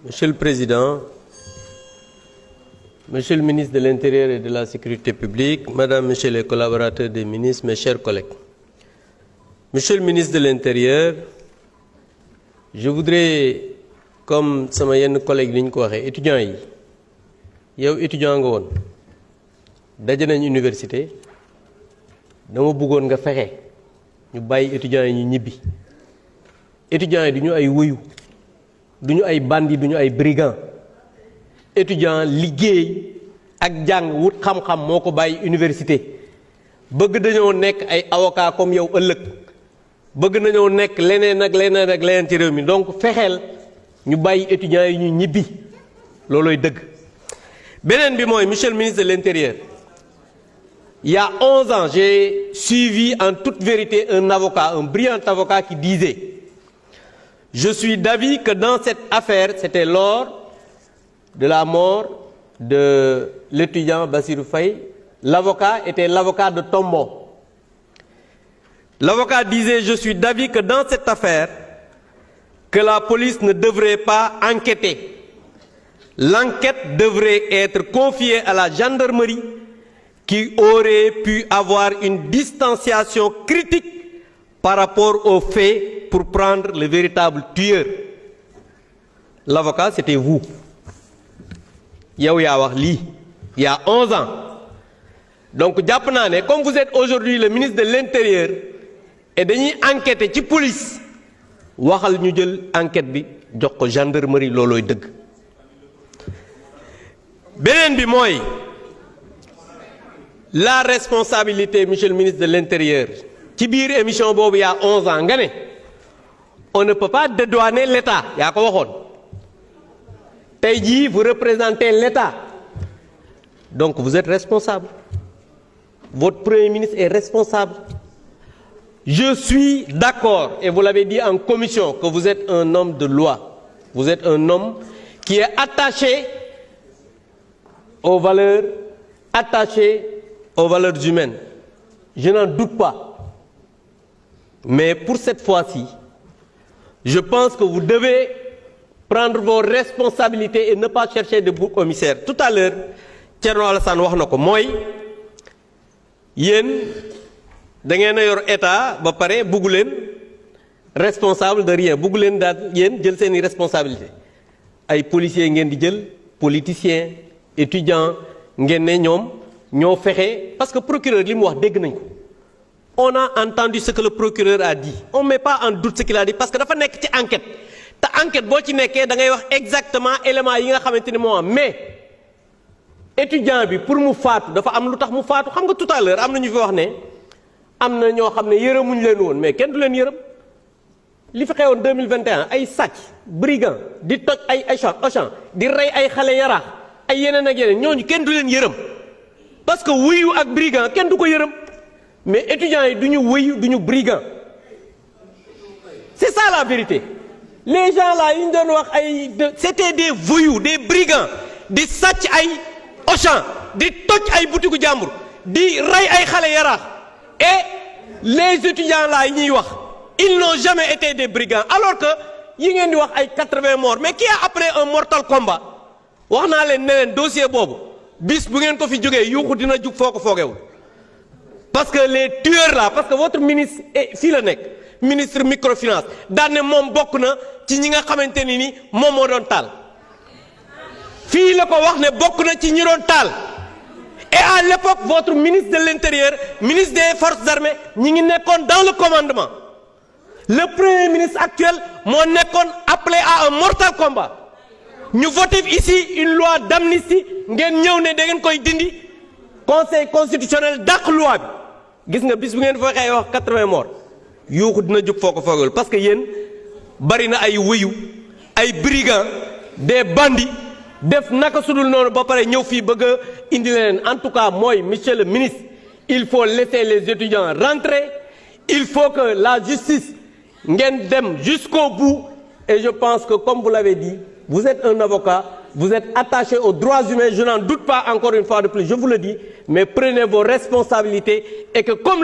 Monsieur le Président, Monsieur le ministre de l'Intérieur et de la Sécurité publique, Madame, Monsieur les collaborateurs des ministres, mes chers collègues. Monsieur le ministre de l'Intérieur, je voudrais, comme sama yenn collègue li ñu ko waxee étudiants yi yow étudiant nga woon daje nañ université dama bëggoon nga fexe ñu bàyyi étudiants yi ñu ñibbi étudiants yi du ñu ay wuyu du ñu ay bandits du ñu ay brigands étudiant liggéey ak jàng wut xam-xam moo ko bàyyi université bëgg dañoo nekk ay avocat comme yow ëllëg bëgg nañoo nekk leneen ak leneen ak leneen ci réew mi donc fexeel ñu bàyyi étudiants yi ñu ñibbi loolooy dëgg. beneen bi mooy monsieur le ministre de l'Intérieur, il y a 11 ans j'ai suivi en toute vérité un avocat, un brillant avocat qui disait: je suis d'avis que dans cette affaire, c'était lors de la mort de l'étudiant Bassirou Faye, l'avocat était l'avocat de Tombo. L'avocat disait: je suis d'avis que dans cette affaire, que la police ne devrait pas enquêter. L'enquête devrait être confiée à la gendarmerie qui aurait pu avoir une distanciation critique par rapport aux faits pour prendre le véritable tueur. L'avocat, c'était vous. Yow yaa wax lii il y a 11 ans. Donc jàpp naa ne comme vous êtes aujourd'hui le ministre de l'Intérieur et dañuy enquêter ci police waxal ñu jël enquête bi jox ko gendarmerie loolooy dëgg. beneen bi mooy la responsabilité monsieur le ministre de l'Intérieur ci biir émission boobu il y a 11 ans nga ne on ne peut pas dédouaner l'État yaa ko waxoon. tey jii vous représentez l'État donc vous êtes responsable votre premier ministre est responsable. Je suis d'accord et vous l'avez dit en commission que vous êtes un homme de loi, vous êtes un homme qui est attaché aux valeurs humaines, je n'en doute pas, mais pour cette fois-ci je pense que vous devez prendre vos responsabilités et ne pas chercher de bouc émissaire. Tout à l'heure Thierno Alassane wax na ko mooy yéen da ngeen a yor état ba pare bugg leen responsable de rien bugg leen daal yéen jël seeni responsabilité ay policiers ngeen di jël politiciens étudiants ngeen ne ñoom ñoo fexe parce que procureur li mu wax dégg nañ ko on a entendu ce que le procureur a dit on met pas en doute ce qu'il a dit parce que dafa nekk ci enquête te enquête boo ci nekkee da ngay wax exactement éléments yi nga xamante ni moo am mais étudiant bi pour mu faatu dafa am lu tax mu faatu xam nga tout à l'heure am na ñu fi wax ne am na ñoo xam ne yërëmuñu leen woon mais kenn du leen yërëm li fi xewoon 2021 ay sàcc brigand di toj ay Auchan di rey ay xale yaraax ay yeneen ak yeneen ñooñu kenn du leen yërëm parce que wuyu ak brigand kenn du ko yërëm mais étudiants yi du ñu wuyu du ñu brigand c'est ça la vérité. Les gens là yi ñu doon wax ay c'était des voyous des brigands di sàcc ay Auchan di toj ay butiku jàmbur di rey ay xale yaraax et les étudiants là yi ñuy wax ils n'ont jamais été des brigands alors que yi ngeen di wax ay 80 morts mais qui a après un mortal combat wax naa leen ne leen dossier boobu bis bu ngeen ko fi jógee yuuxu dina jug foo ko foogewul parce que les tueurs là parce que votre ministre fii la nekk ministre microfinance daan ne moom bokk na ci ñi nga xamante ni moom moo doon taal fii la ko wax ne bokk na ci ñi doon taal et à l'époque votre ministre de l'Intérieur ministre des forces armées ñi ngi nekkoon dans le commandement le premier ministre actuel moo nekkoon appelé à un mortal combat ñu voté ici une loi d'amnistie ngeen ñëw ne da ngeen koy dindi conseil constitutionnel dàq loi bi gis nga bis bu ngeen fa waxee wax 80 morts yuuxu dina jóg foo ko foogul parce que yéen bari na ay wëyu ay brigands des bandits def naka sudul noonu ba pare ñëw fii bëgg a indi leen en tout cas mooy monsieur le ministre il faut laisser les étudiants rentrer il faut que la justice ngeen dem jusqu'au bout et je pense que comme vous l'avez dit vous êtes un avocat vous êtes attaché aux droits humains je n'en doute pas encore une fois de plus je vous le dis mais prenez vos responsabilités et que comme